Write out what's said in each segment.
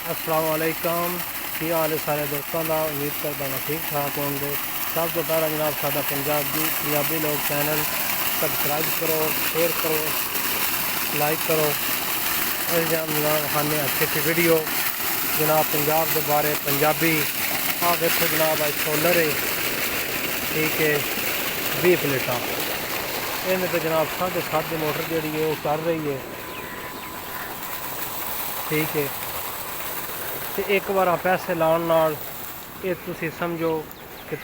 अस्सलाम वालेकुम। की हाल है सारे दोस्तों का। उम्मीद करता मैं ठीक ठाक होंगे। सब तो पहला जनाब सादा पंजाबी लोग चैनल सब्सक्राइब करो, शेयर करो, लाइक करो। इस जनाब खाने अच्छी अच्छी वीडियो जनाब पंजाब के बारे पंजाबी। हाँ देखो जनाब आज सोलर है, ठीक है 20 प्लेटा इनमें तो जनाब 7.5 की मोटर जी है वो चल रही है, ठीक है। तो एक बार पैसे लाने नाल ये तुसी समझो कि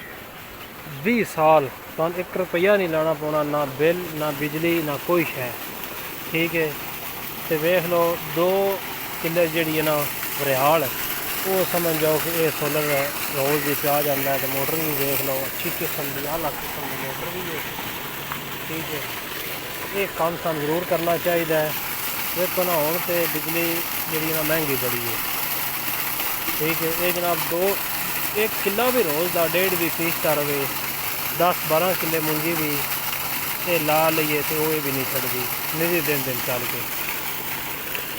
20 साल तो 1 रुपया नहीं लाना पौना, ना बिल ना बिजली ना कोई शै, ठीक है। तो वेख लो 2 किले जी है ना रिहाल वो समझ जाओ कि ये सोलर रोज़ भी आ जाता है। तो मोटर भी देख लो अच्छी किस्म की आला किस्म की मोटर भी है, ठीक है। ये काम सानू जरूर करना चाहिए। देखो ना हुण तो बिजली जी ना महंगी बड़ी है, ठीक है। ये जनाब 1 किला भी रोज़ का 1.5 भी पीसता रहे, 10-12 किले मुंजी भी ये ला लीए तो वो भी नहीं छड़ती, निजी दिन चल के।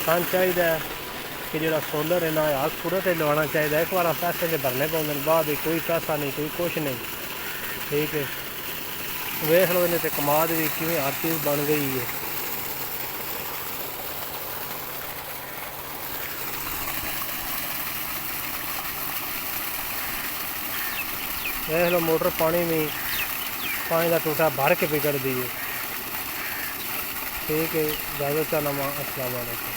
सन चाहिए कि जो सोलर है ना हाथ सूरत लवाना चाहिए। एक बार पैसे जो भरने पाते बाद कोई पैसा नहीं कोई कुछ नहीं, ठीक है। वेख लो इन्हें तो कमाद भी किमें हर चीज़ बन गई है। देख लो मोटर पानी का टूटा भर के बिगड़ दी है, ठीक है। ज़्यादा चलामा। अस्सलाम वालेकुम।